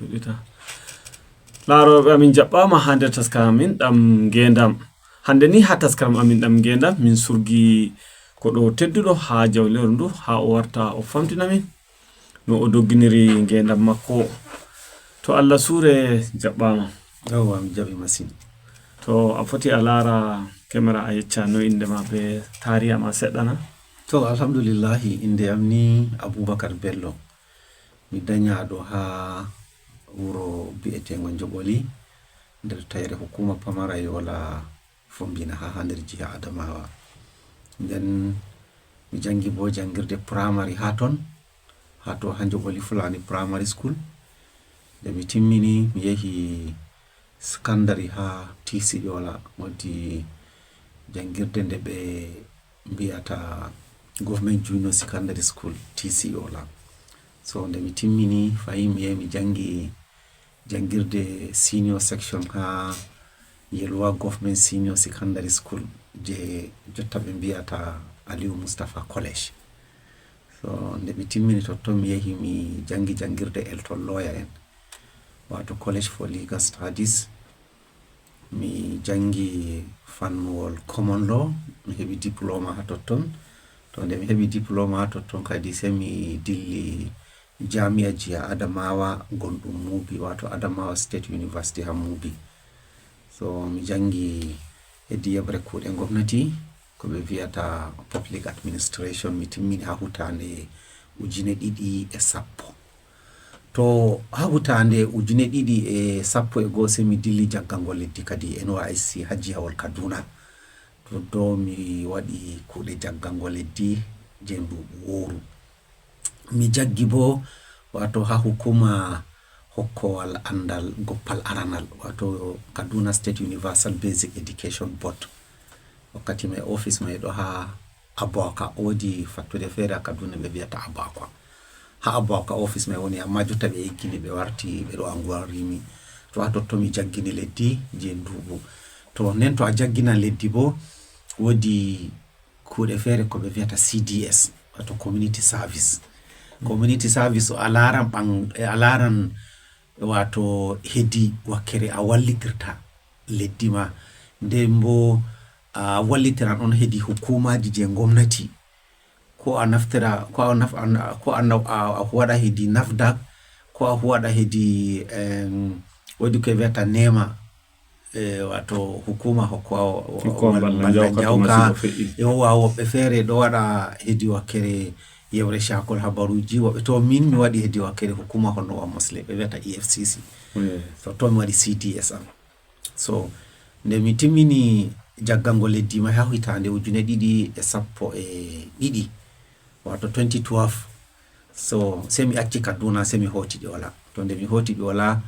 Ita laaroɓe amin jaɓɓama ha nder taskaram amin ɗam geendam. Hande ni ha taskaram amin ɗam geendam min surgi koɗo tedduɗo ha jawleru ndu ha o warta o famtina min no o dogginiri geendam makko. To Allah sure jaɓɓama. Yawwa mi jaɓi masin. To a foti a laara camera a yecca no inde ma be tariha ma seɗɗana. To alhamdulillahi inde am ni Abubakar Bello. Mi dañaɗo ha wuro bi'etengo Jogoli nder tayre hukuma pamara yola fombina ha nder jiha Adamawa. Nden mi jangi bo Jangirde primary ha ton ha Jogoli Fulani Primary School. Nde mi timmini mi yehi secondary ha TC yola wonti Jangirde nde ɓe mbiyata Government Junior Secondary School TC yola. So nde mi timmini fahi mi yehi mi jangi Jangirde senior section ha Yelwa Government Senior Secondary School je jotta ɓe mbiyata Aliyu Mustafa College. So nde mi timmini totton mi yehi mi jangi Jangirde Elton Lawyer en wato College for Legal Studies. Mi jangi fannuwol common law, mi heɓi diploma ha totton. To nde mi heɓi diploma ha totton kadi sai mi dilli Jami'a jiha Adamawa gonɗum Mubi wato Adamawa State University ha Mubi. So mi jangi hedi yebre kuɗe gwamnati ko ɓe viyata Public Administration. Mi timmini ha hutande 2010. To ha hutande 2011 sai mi dilli jaggangol leddi kadi NYSC ha jihawol Kaduna. To do mi waɗi kuɗe jaggangol leddi je nduɓu woru. Mi jaggi bo wato ha hukuma hokkowal andal goppal aranal wato Kaduna State Universal Basic Education Board. Wakkati mai office mai ɗo ha Abubakar, wodi fattude fere a Kaduna ɓe viyata Abubakar. Ha Abubakar office mai woni, amma jotta ɓe eggini ɓe warti ɓe ɗo anguwar Rimi. To ha totton mi jaggini leddi je nduɓu. To nen to a jagginan leddi bo wodi kuɗe fere ko ɓe viyata CDS wato Community Service. Community Service a laran wato hedi wakkere a wallitirta leddi ma, nden bo a wallitiran on hedi hukumaji je gwamnati ko a naftira ko a waɗa hedi NAFDAC ko a waɗa hedi wodi ko wiyata nema wato hukuma balla jawka. Yowa woɓɓe fere ɗo waɗa hedi wakkere yewre shakol habaruji, woɓɓe to min mi waɗi hedi wakkere hukuma honno wa Muslim ɓe wiyata EFCC. So to mi waɗi CDS am. So nde mi timmini jaggangol leddi ma ha hitande 2012 wato 2012. So sai mi acci Kaduna sai mi hoti Yola. To nde mi hoti Yola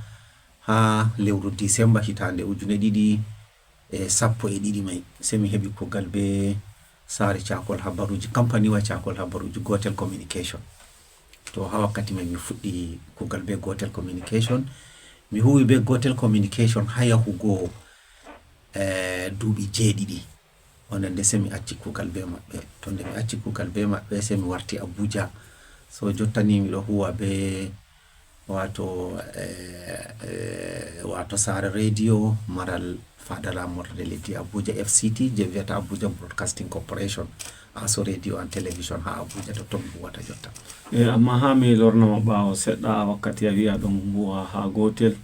ha lewru December hitande 2012 mai sai mi heɓi kugal be sare cakol habaruji, company wa cakol habaruji Gotel Communication. To ha wakkati mai mi fuɗɗi kugal be Gotel Communication. Mi huwi be Gotel Communication ha yahugo duuɓi 7. Onande sai mi acci kugal be maɓɓe. To nde mi acci kugal be maɓɓe sai mi warti Abuja. So jottani miɗo huwa be wato sare radio maral fadala morde leddi Abuja FCT je viyata Abuja Broadcasting Corporation, aso radio and television ha Abuja to ton huwata jotta. Amma ha mi lornama ɓawo seɗɗa wakkati a wi'a ɗon huwa ha Gotel,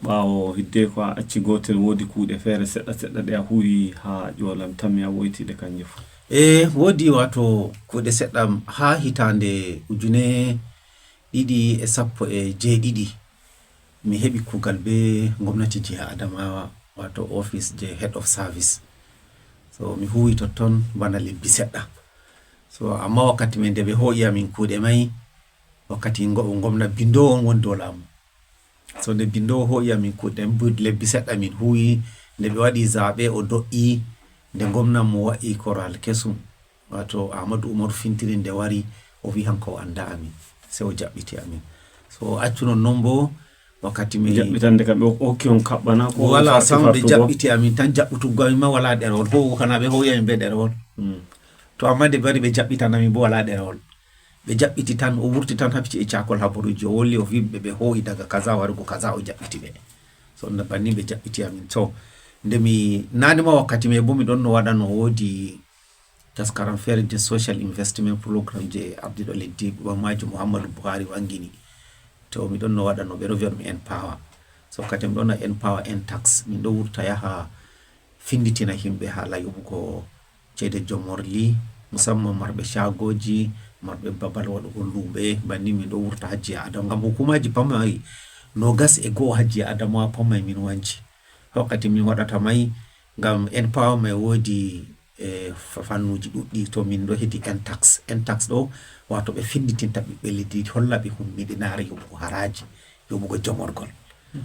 ɓawo hidde ko a acci Gotel wodi kuuɗe fere seɗɗa ɗe a huwi ha Ƴolam tammi a woytiɗe kanje fu. Wodi wato kuuɗe seɗɗa ha hitande 2017 mi heɓi kugal be gwamnati jiha Adamawa wato office je head of service. So mi huwi totton bana lebbi seɗɗa. So amma wakkati men nde ɓe hoƴi amin kuuɗe mai wakkati gwamna bindowo on woni dow laamu. So nde bindowo hoƴi amin kuuɗe lebbi seɗɗa min huwi. Nde ɓe waɗi zaɓe o do'i, nde gwamna mo wa'i koral kesum wato Ahmadu Umaru Fintiri nde wari o wi hanko o anda amin sai o jaɓɓiti amin. So accu non bo wakkati mi jaɓɓitande kam ɓe okki on kaɓɓana ko wala sam ɓe jaɓɓiti amin tan, jaɓɓutuggo amin ma wala ɗerewol ho kana ɓe hoyi amin be ɗerewol. To amma nde bari ɓe jaɓɓitanamin bo wala ɗerewol. ɓe jaɓɓiti tan o wurti tan habci e cakol habaruji o wolli o wi ɓe hoyi daga kaza warugo kaza o jaɓɓiti ɓe so na banni ɓe jaɓɓiti amin to nde mi nanima wakkati me bo mi ɗon no waɗa no woodi taskaram feere de social investment programme je abdiɗo leddi ɓamajo Muhammadu Buhari wangini to mi ɗon no waɗa no ɓe ɗo wi'a ɗum empower so kadi mi ɗon na empower en tax min ɗo wurta yaha finditina himɓe haala yoɓugo ceede jomorli musamman marɓe shagoji marɓe babal waɗugo luuɓe banni min ɗo wurta hajjiya adama ngam hukumaji pamay nogas e goo hajjiya adamawa pamay min wanci wakkati min waɗata may ngam empower may woodi fannuji ɗuɗɗi to min ɗo hedi en tax ɗo wato ɓe finditinta ɓiɓɓe leddi holla ɓe hummiɗinaare yoɓugo haraji yoɓugo jomorgol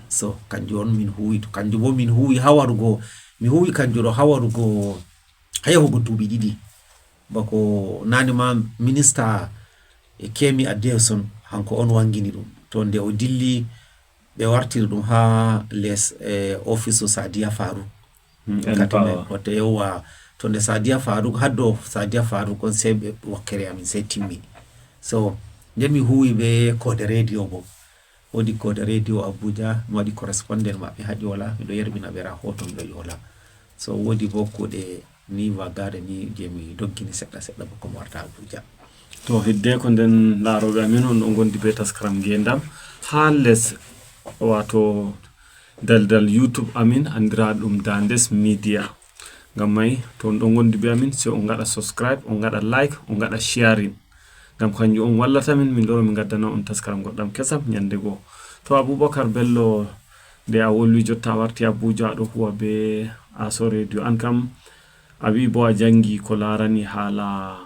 so kanjum on min huwi to kanjum bo min huwi ha warugo mi huwi kanjum ɗo ha warugo ha yahugo duuɓi ɗiɗi bako nane ma ministre Kemi Adeosun hanko on wangini ɗum to nde o dilli ɓe wartiri ɗum ha les office Sadiya Faruk wata yewa to nde Sadiya Faruk haddo Sadiya Faruk on sai ɓe wakkere amin sai timmi so nde mi huwi ɓe kode radio bo wodi kode radio Abuja mi waɗi correspondent maɓɓe ha Ƴola miɗo yerbina ɓe rahoto miɗo Ƴola so wodi bo kuuɗe ni wagare ni je mi doggini seɗɗa bako mi warta Abuja to hidde ko nden laaroɓe amin on ɗo gondi be taskaram geendam ha les wato daldal YouTube amin andiraɗum Dandes Media ngam may to on ɗo gondi be amin se on gaɗa subscribe on gaɗa like on gaɗa sharing ngam kanjum on wallata min loro min gaddana on taskaram goɗɗam kesam nyande go to Abubakar Bello nde a wolwi jotta a warti Abuja aɗo huwa be Aso Radio an kam a wi bo a jangi ko larani haala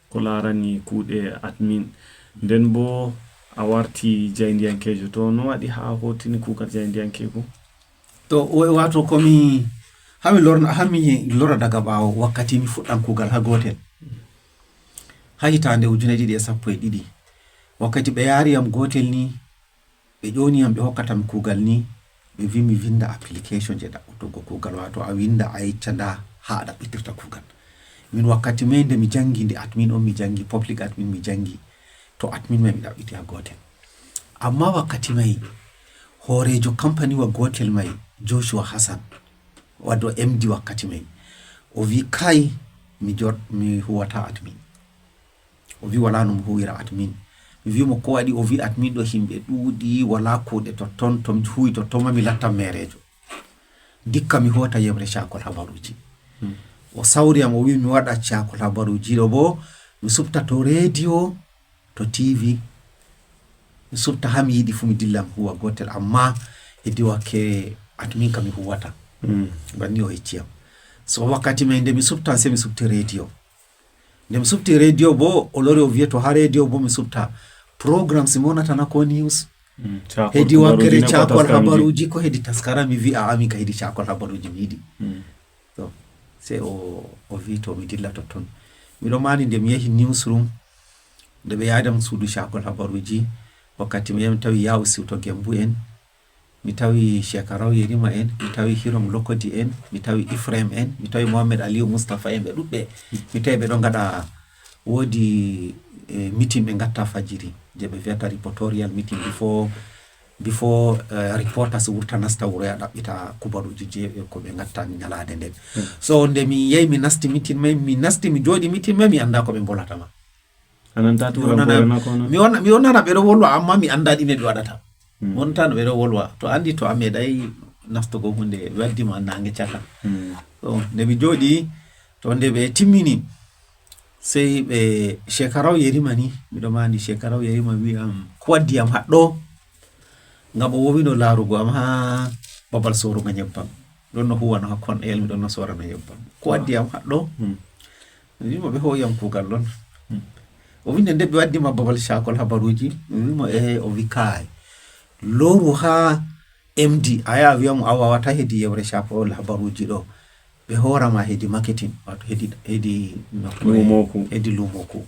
ko larani kuuɗe admin nden bo a warti Jaydiyankeejo to no waɗi ha hotini kuugal Jaydiyankeejo to wato komi hami lora daga ɓawo wakkati mi fuɗɗan kuugal ha gotel ha hitande 2012 wakkati ɓe yaari yam gotel ni ɓe ƴoni yam ɓe hokkatam kuugal ni ɓe wi mi winda application je ɗaɓɓutugo kuugal wato a winda a yecca nda ha a ɗaɓɓitirta kuugal min wakkati mai nde mi jangi nde admin on mi jangi public admin mi jangi to admin mai mi ɗaɓɓiti ha gotel amma wakkati mai horejo company wa gotel mai Joshua Hassan wado MD wakkati mai o wi kai mi huwata admin o wi wala no mi huwira admin mi wi mo ko waɗi o wi admin ɗo himɓe ɗuuɗi wala kuuɗe totton to mi huwi totton ma mi lattan merejo dikka mi hota yebre cakol habaruji o sawriyam o wi mi waɗa cakol habaruji ɗo bo mi subta to radio to TV mi subta ha mi yiɗi fu mi dillam huwa gotel amma heddi wakke admin ka mi huwata banni o hecciyam so wakkati mai nde mi subta se mi subti radio nde mi subti radio bo o lori o wiya to ha radio bo mi subta programme si monata na ko news hedi wakkere cakol habaruji ko hedi taskara mi wi a ami ka hedi cakol habaruji mi yiɗi so se o wi to mi dilla totton miɗo mani nde mi yahi newsroom nde ɓe yadam suudu cakol habaruji wakkati mi tawi yawu siwto Gembu en mi tawi Shekaraw Yerima en mi tawi Hirom Lokodi en mi tawi Ifrem en mi tawi Mohammed Aliou Mustafa en ɓe ɗuɗɓe mi tawi ɓe ɗo gaɗa woodi meeting ɓe gatta fajiri je ɓe wiyata reportorial meeting before reporters wurta nasta wuro ya ɗaɓɓita kubaruji je ko ɓe gatta ñalade nden so nde mi yehi mi nasti meeting mai mi jooɗi meeting mai mi anda ko ɓe bolatama mi wonnana ɓe ɗo wolwa amma mi anda ɗime ɓe waɗata wontano ɓe ɗo wolwa to andi to a meeɗay nastugo hunde waddima nange caka so nde mi jooɗi to nde ɓe timmini sey ɓe Shekaraw Yerima ni miɗo mandi Shekaraw Yerima wiyam ko waddi yam haɗɗo ngam o wowino laarugo am ha babal sorugo nyebbam ɗon no huwano ha kon el mi ɗon no sorano nyebbam ko waddi yam haɗɗo wimo ɓe hoyam kuugal ɗon o winde nde ɓe waddima babal cakol habaruji wimo o wi kai loru ha MD a yaha wiyamo a wawata hedi yewre cakol habaruji ɗo ɓe horama hedi marketing wato hedi lumoku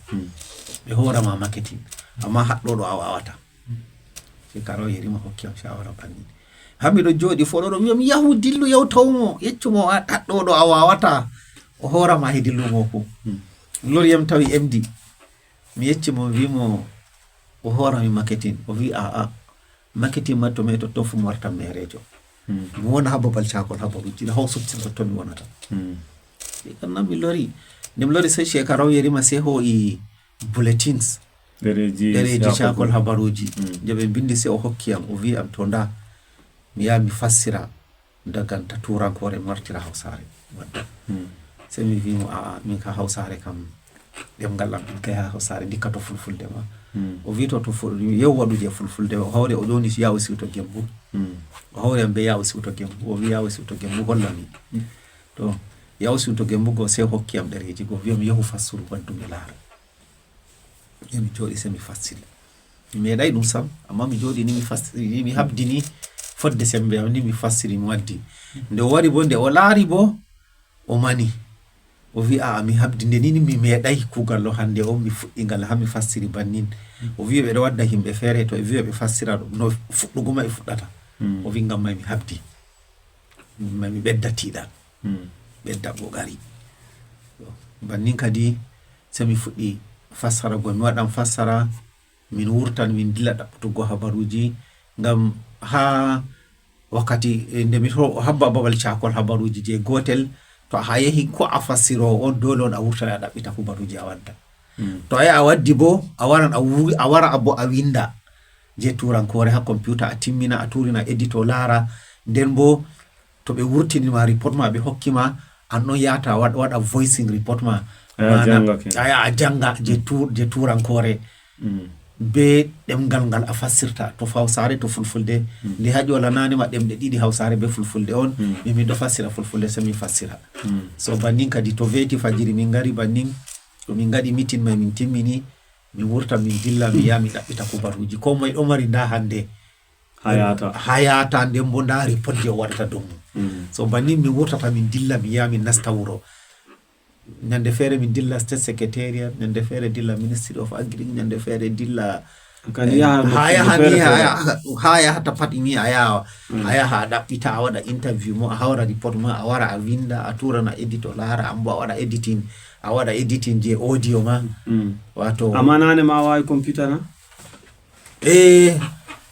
ɓe horama marketing amma haɗɗo ɗo a wawata Shekaraw Yerima hokkiyam shawara banni hamiɗo jooɗi fo ɗo wiyam yahu dillu yahu tawmo yeccumo haɗɗo ɗo a wawata o horama hedi lumoku loriyam tawi MD mi yecci mo wimo o horami marketing o wi a marketing ma to me to tofu warta merejo mi wona ha babal cakol habaruji da hawsutti to mi wonata kanna mi lori nim lori sai shekaraw yerima sai ho i bulletins dereji cakol habaruji jabe bindi sai o hokkiyam o wi am to nda mi ya mi fassira daga ta turankore martira hawsare wadda sai mi wimo min ka hawsare kam demgal am kay hawsare dikato fulfulde ma o wi to yew waduje fulfulde o hawre o doni yawo siwto gembu o hawre be yawo siwto gembu o wi yawo siwto gembu hollami to yawo siwto gembu go sai hokkiyam dereji go wi'am yehu fassuru waddu mi laara mi jodi sai mi fassiri mi meeday dum sam amma mi jodi ni mi fassiri mi habdini fodde sembe am ni mi fassiri mi waddi nde wari bo nde o laari bo o mani o wi mi habdinde ni mi meeday kugal lo hande o mi fuddingal ha mi fassiri bannin o wi be do wadda himbe fere to wi be fassira dum no fuddugo mai fuddata o wi ngam mai mi habdi mi beddati dan bedda bogari bannin kadi sai mi fuddi fassara go mi wadan fassara min wurtan min dilla dabbutugo habaruji ngam ha wakati nde mi to habba babal cakol habaruji je gotel to ha yehi ko a fassiro on dole on a wurta a dabbita habaruji a wadda to a waddi bo a waran a wara abo a winda je turankore ha computer a timmina a turina editor lara den bo to be wurtini ma report ma be hokkima anno yata wada voicing report ma a janga je turankore be demgal ngal a fassirta to hawsare to fulfulde ndi hajola nani ma demde didi hawsare be fulfulde on mi do fassira fulfulde sami fassira so bannin kadi to veti fajiri min ngari bannin to min ngadi meeting mai min timmini mi wurta min dilla mi yami dabbita kubaruji ko moy do mari nda hande hayata ndem bo nda report je warta dum so bannin mi wurtata min dilla mi yami nasta wuro nyande fere min dilla state secretariat nyande fere dilla ministry of agri nyande fere dilla haya hata pat imi aya ha dabbita wada interview mo hawra report ma awara a winda a tura na editor lara amba wada editing a wada editing je audio ma wato amanane ma wawi computer na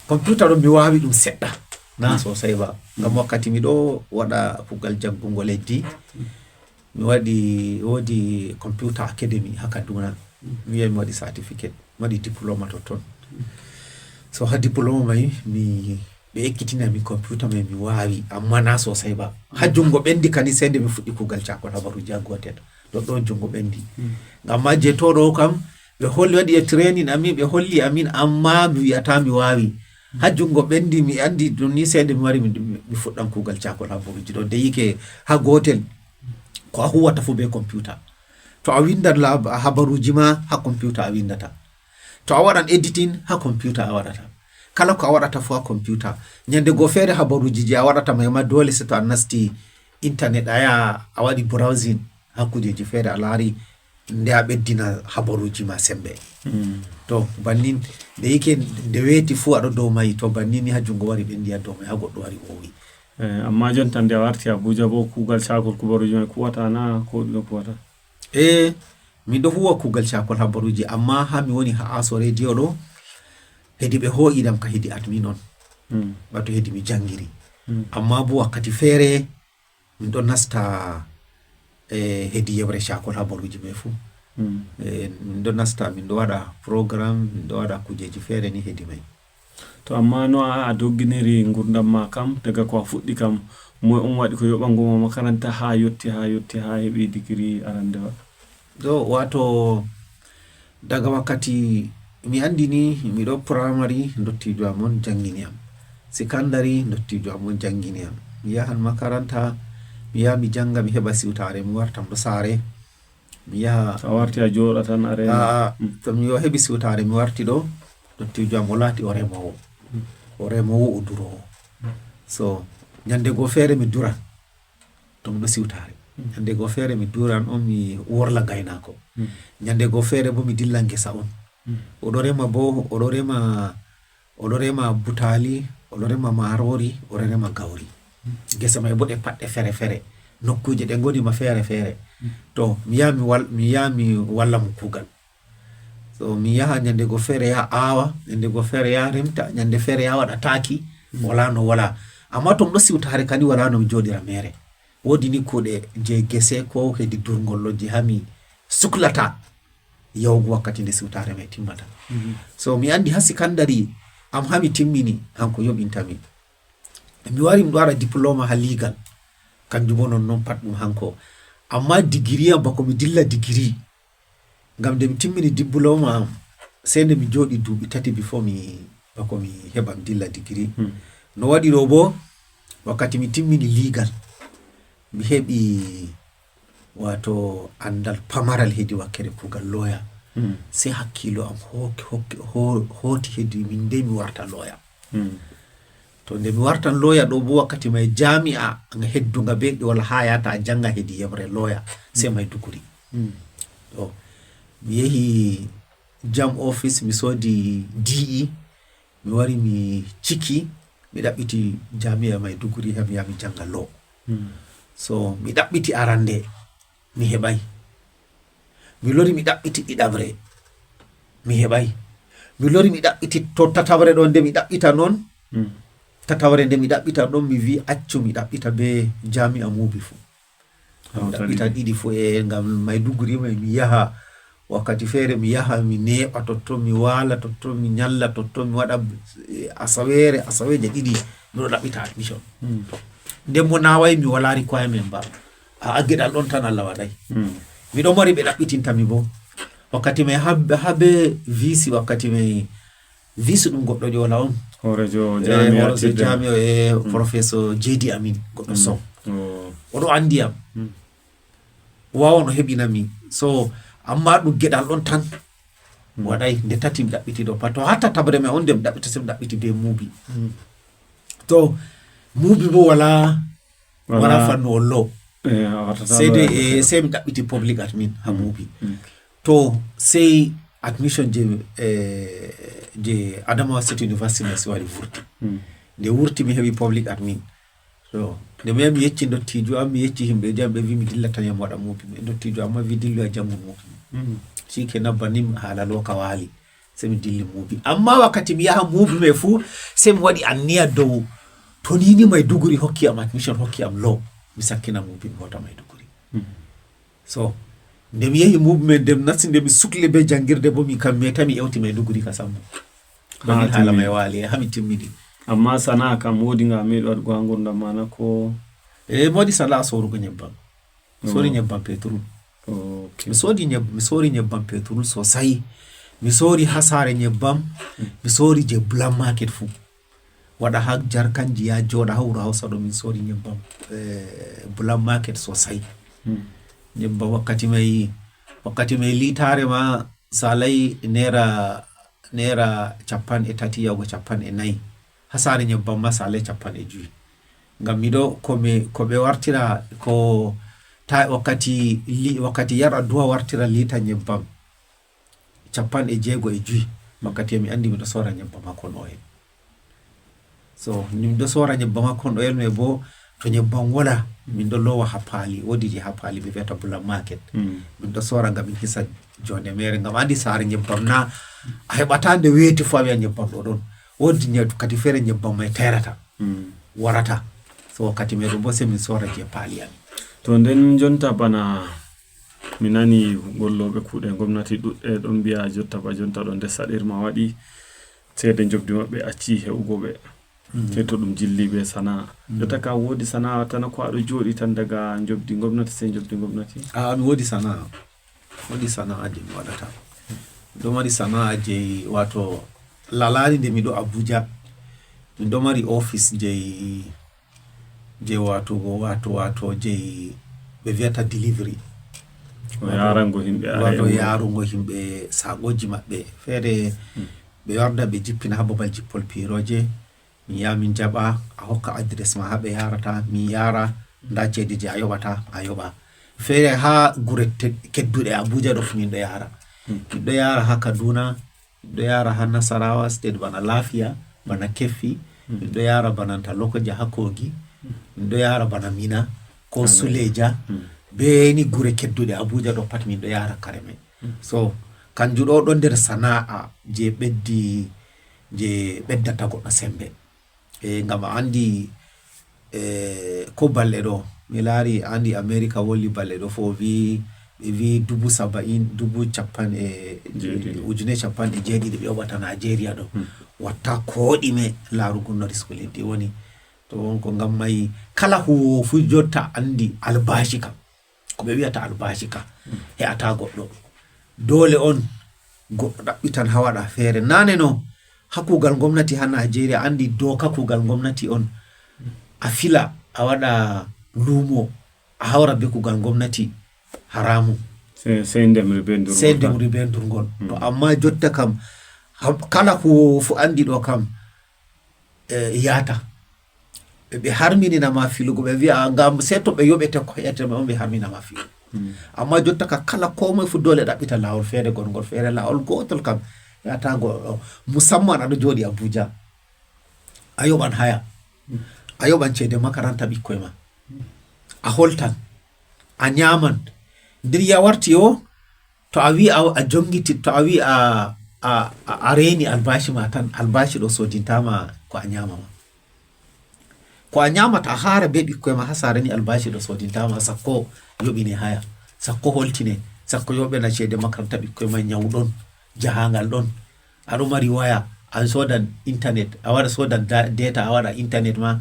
computer do mi wawi dum sedda na sosai ba ngam wakkati mi do wada kugal jaggungo leddi mi wadi computer academy ha Kaduna mi wadi certificate wadi diploma ton so ha diploma mai mi be ekkitina mi computer mai mi wawi amma na sosai ba ha jungo bendi kani sende mi fuddi kugal cakol habaru jagotet do jungo bendi amma je to do kam be holli wadi training ami be holli amin amma mi yata mi wawi ha jungo bendi mi andi doni sende mi wari mi fuddam kugal cakol habaru jido de yike ha gotel ko huwata fu be computer to a windat habaruji ma ha computer a windata to a wadan editing ha computer a wadata kala ko a wadata fu ha computer nyande go fere habaruji je a wadata mai ma dole se to a nasti internet aya a wadi browsing ha kujeji fere a lari nde a beddina habaruji ma sembe to bannin de yike de weti fu ado do mai to bannin ha jungo wari bendi do mai ha goddo wari o wi amma jon tan de warti Abuja bo kugal cakol kubaruji mai kuwata na ko do kuwata mi do huwa kugal cakol habaruji amma ha mi woni ha aso radio do hedi be ho idam ka hedi admin on wato hedi mi jangiri amma bo wakkati fere min do nasta hedi yebre cakol habaruji mai fu min do nasta min do wada program min do wada kujeji fere ni hedi mai to amma no a dogginiri ngurdam ma kam daga ko fuddi kam moy on wadi ko yobango ma makaranta ha yotti ha hebi degree arandewa do wato daga wakati mi andini mi do primary dottijo amon janginiam secondary dottijo amon janginiam mi yahan makaranta mi ya mi janga mi heba siwtare mi wartam do sare mi ya warti a joda tan are to mi hebi siwtare mi warti do dottijo am lati o remowo o duro so nyande go fere mi duran to mi siwtare nyande go fere mi duran on mi worla gaynako nyande go fere bo mi dilla ngesa on o do rema butali o do rema marori o rema gawri gesa may bode padde fere nokkuje de ngoni ma fere to mi yami walla mo kugal so mi yaha nyande go fere ya awa nyande go fere ya remta nyande fere ya wada taki wala no wala amma to do siwtare kani wala no jodira mere wodi ni kude je gese ko hedi durngolloji hami suklata yawgu wakkati nde siwtare me timmata so mi andi hasi kandari am hami timmini hanko yobintami mi wari mi wara diploma ha legal kanjum bonon non pat dum hanko amma degree am bako mi dilla degree ngam de mi timmini diploma am sende mi jodi duubi tati before mi bako mi heba mi dilla degree no wadi do bo wakkati mi timmini legal mi hebi wato andal pamaral hedi wakkere kugal lawyer sai hakkilo am hoti hedi min de mi warta lawyer to nde mi wartan lawyer do bo wakkati may jami'a nga heddunga be wala hayata janga hedi yebre lawyer sai may duguri to mi yehi jam office mi sodi DE mi wari mi ciki mi dabbiti jami'a may duguri ha mi yami janga law so mi dabbiti arande mi hebay mi lori mi dabbiti didabre mi hebay mi lori mi dabbiti to tatawre do nde mi dabbita non tatawre nde mi dabbita don mi wi accu mi dabbita be jami'a mubi fu mi dabbita didi fu ngam Maiduguri mi yaha wakkati fere mi yaha mi neba totto mi wala totto mi nyalla totto mi wada asaweje didi mi dabbita admission nde mo naway mi wala requirement ba agedal don tan Allah wadai mi do mari be dabbitinta mi bo wakkati me habe visi wakkati me visi dum goddo jola on horejo jami'a professor Jaydi Amin goddo so odo andi am wawono hebina mi so amma dum gedal don tan wadai nde tati mi dabbiti do pato hatta tabre me on dem dabbita sem dabbiti be mubi to mubi bo wala fanno lo sai mi dabbiti public admin ha mubi to sai admission je Adamawa State University na siwari vurti nde wurti mi hebi public admin so nde mi yecci dottijo am mi yecci himbe jambe wi mi dillata yam wada mubi mi dottijo amma wi dillu jamu mubi shike nabanim hala loka wali sai mi dilli mubi amma wakati mi yaha mubi me fu sai mi wadi anniya dow to ni Maiduguri hokki am admission hokki am law mi sakkina mubi mi hota Maiduguri so nde mi yehi mubi me dem nasti nde mi sukle be jangirde bo mi kam metami yewti Maiduguri ka sambo hala may wali hami timmidi amma sana kam wodi nga mi do go ngurda mana ko modi sala sorugo nyebbam sori nyebbam petrol mi sori nyebbam petrol sosai mi sori hasare nyebbam mi sori je black market fu wada hak jarkanji ya joda hawra Hausa do min sori nyebbam black market sosai nyebbam wakkati may litare ma salai nera chapan e tati yago chapan e nay hasare nyebbam ma salai chapan e juy ngam mido ko be wartira ko ta wakkati yara duwa wartira lita nyebbam chapan e jego e juy wakkati mi andi mido sora nyebbam hakon o so nim do sora nyebbam hakon o me bo to nyebbam wala min do lowa hapali wodi je hapali be veta black market min do sora ngam hisa jonde mere ngam andi sare nyebbam na a hebata nde weti fo wi nyebbam do don wodi nyetu kati fere nyebbam may terata warata so wakati me do bo se min sora je pali am to nden jonta bana minani gollobe kuude gomnati dudde don biya jotta ba jonta don de sadirma wadi cede jobdi mabbe acci hewgobe to dum jillibe sana jotta ka wodi sana tan ko ado jodi tan daga jobdi gomnati se jobdi gomnati mi wodi sana aje mi wadata do mari sana aje wato lalari de mi do Abuja mi do mari office je wato je be viata delivery yarango himbe sagoji mabbe fere be warda be jippina ha babal jippol piroje mi yamin jaba a hokka address ma habe yarata mi yara nda cede je ayoba fere ha gure keddude Abuja do min do yara ha Kaduna do yara ha Nasarawa state bana Lafiya bana Keffi do yara bana Talokoja ha Kogi do yara bana Mina ko Suleja be ni gure keddude Abuja do pat min do yara kareme so kanjum ɗo ɗon nder sana'a je ɓeddata goɗɗo sembe. Ngam a andi ko balɗe ɗo mi laari andi America wolli balɗe ɗo fo ɓe wi 70,000 ɓe yoɓata Nigeria ɗo watta ko ɗime laarugo no risque leddi woni. To wonko ngam mai kala huwowo fu jotta andi albashi kam ko ɓe wiyata albashi ka he'ata goɗɗo, dole on goɗɗo ɗaɓɓitan ha waɗa feere. Nane no ha kugal gomnati ha Nigeria andi doka kugal gomnati on a fila a waɗa lumo a hawra be kugal gomnati haramu sey ndemri be ndurgol. To amma jotta kam kala huwowo fu andi ɗo kam yata ɓe harmininama filugo, ɓe wi'a ngam sei to ɓe yoɓete ko he'etema on ɓe harminama filugo. Amma jotta ka kala komoye fu dole ɗaɓɓita lawol feere gongol feere, lawol gotol kam yata goɗɗo musamman aɗo jooɗi Abuja a yoɓan haya, a yoɓan ceede makaranta ɓikkoye ma, a holtan, a nyaman. Nder ya warti o to a wi a jongiti, to a wi a reni albashi ma tan, albashi ɗo sodintama ko a nyamama, ko a nyamata a haara be ɓikkoye ma ha saare ni albashi ɗo sodintama, sakko yoɓine haya, sakko holtine, sakko yoɓena ceede makaranta ɓikkoye ma, nyawɗon, jahangal ɗon, aɗo mari waya, an sodan internet, a waɗa sodan data, a waɗa internet ma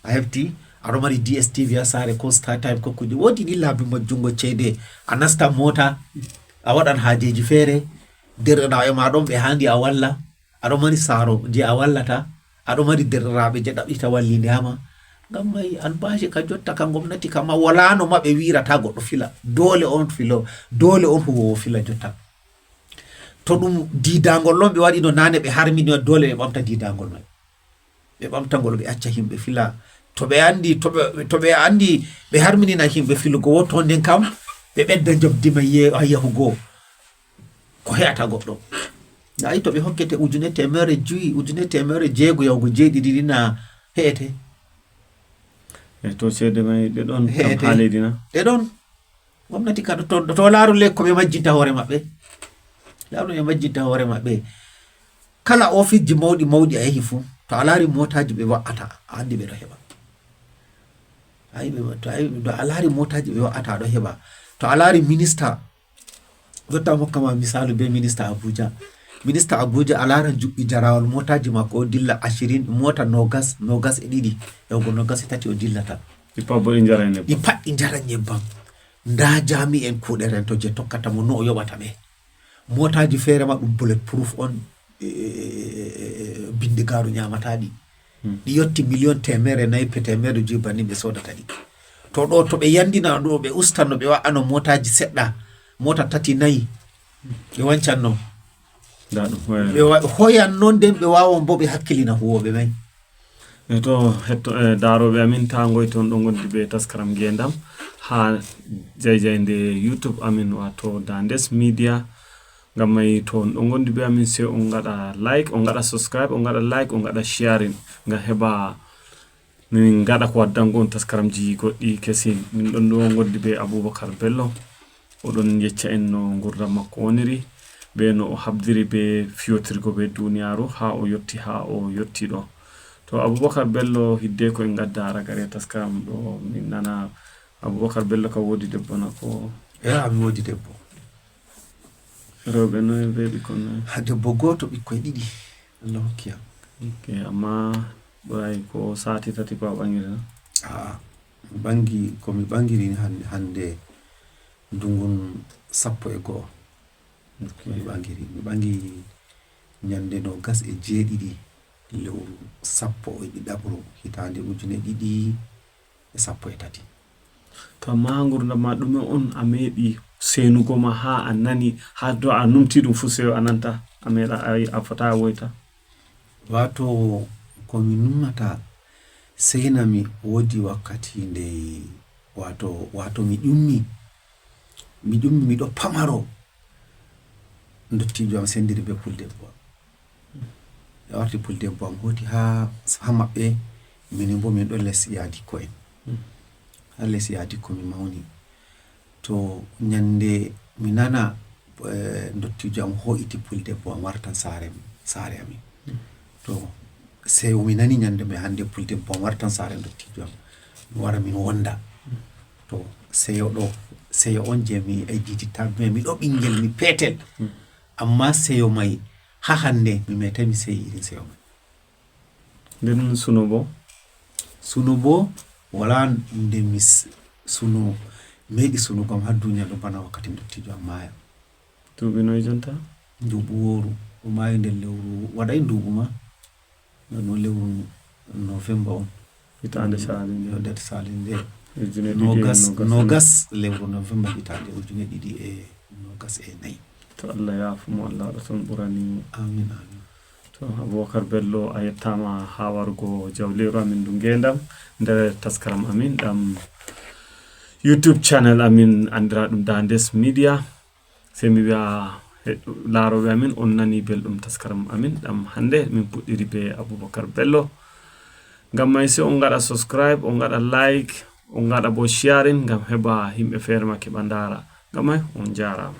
a hefti, aɗo mari DSTV ha saare ko StarTime ko kuje, wodi ni laabi majjungo ceede, a nasta mota a waɗan hajeji feere, derɗiraɓe ma ɗon ɓe handi a walla, aɗo mari saaro je a wallata, aɗo mari derɗiraɓe je ɗaɓɓita wallinde hama. Ngam mai albashi ka jotta ka gomnati kama wala no ma ɓe wirata goɗɗo fila, dole on huwowo fila jotta. To ɗum didangol ɗon ɓe waɗi no nane ɓe harmini, dole ɓe ɓamta didangol mai, ɓe ɓamtagol, ɓe acca himɓe fila. To ɓe andi ɓe harminina himɓe filugo wotto nden kam ɓe ɓedda jobdi mai yahugo ko he'ata goɗɗo. Ayi to ɓe hokkete 5,000, 6,000 yahugo 7,000 na he'ete. To ceede mai ɗe ɗon kam ha leydi na ɗe ɗon gomnati ka to laaru le ko ɓe majjinta hoore maɓɓe, laaru ɓe majjinta hoore maɓɓe. Kala office ji mawɗi a yahi fu, to a laari motaji ɓe wa'ata a andi ɓe ɗo heɓa. To a laari motaji ɓe wa'ata aɗo heɓa. To a laari minista, jotta hokkama misalu be minista Abuja, a laara juɓɓi jarawol motaji makko o dilla 20, mota 22 yahugo 23 o dillata. ɗi pat ɗi njaran nyebbam. Nda jami'en kuɗeren to je tokkata mo no o yoɓata ɓe. Motaji feere ma ɗum bullet proof on, bindigaru nyamataɗi, ɗi yotti 1,400,000 banni ɓe sodata ɗi. To ɗo to ɓe yandina ɗo ɓe ustanno ɓe wa'ano motaji seɗɗa, mota 3, 4 ɓe wancanno, ɓe hoyan noon nden ɓe wawan bo ɓe hakkilina huwoɓe mai. To daroɓe amin ta goyton ɗo gondi ɓe taskaram geendam ha jaynde YouTube amin, wato Dandes Media. Ngam mai to on ɗo gondi be amin sei on gaɗa like, on gaɗa subscribe, on gaɗa like, on gaɗa sharing, ngam heɓa min gaɗa ko waddango on taskaramji goɗɗi kesi. Min ɗon ɗo gondi be Abubakar Bello, oɗon yecca en no gurdam makko woniri, be no o habdiri be fiyotirgo be Duniyaaru ha o yotti ɗo. To Abubakar Bello hidde ko en gadda ragare taskaram ɗo, min nana Abubakar Bello ka wodi debbo na ko? Mi wodi debbo. Rewɓe noye be ɓikkon noye? Debbo goto, ɓikkoy 2 Allah hokkiyam. Amma ɓuray ko sati 3 ko a ɓangiri na? Bangi komi ɓangiri hande dungun 11. Mi ɓangi nyande 27 lewru 11 hitande 2013. To amma gurdam ma ɗume on a meeɗi senugo ma ha a nani, ha do a numti ɗum fu seyo a nanta a meeɗa a fota a woyta? Wato komi numata seinami wodi wakkati nde wato mi ƴummi miɗo pamaro, dottijo am sendiri be puldebbo am. E warti puldebbo am hoti ha maɓɓe, minin bo min ɗon les yadikko en. Ha les yadikko mi mawni. To nyande mi nana ndottijo am ho'iti puldebbo am wartan saare amin to seyo mi nani nyande me hande puldebbo am wartan saare ndottijo am mi wara min wonda to seyo on je mi ejjititta mi ɗo ɓingel mi petel amma seyo mai ha hande mi metai mi seyi irin seyo mai nden suno bo wala nde mi suno meɗi sunugam ha duniya ɗo bana wakkati ndottijo am maya duuɓi noye jonta nduɓu woru o maayi nder lewru waɗay nduɓu ma no lewru novembre on hitande sali nder sali nde nogas nogas lewru novembre hitande 2024 to Allah yaafumo Allah waɗa toon ɓuranimo amin to Abubakar Bello a yettama ha wargo jawleru amin ndu geendam nder taskaram amin ɗam YouTube channel amin andiraɗum Dandes Media sey mi wiya laaroɓe amin on nani belɗum taskaram amin ɗam hande min puɗɗiri be Abubakar Bello ngam may se on gaɗa subscribe on gaɗa like on gaɗa bo sharing ngam heɓa himɓe feere ma keɓa ndaara ngam may on jarama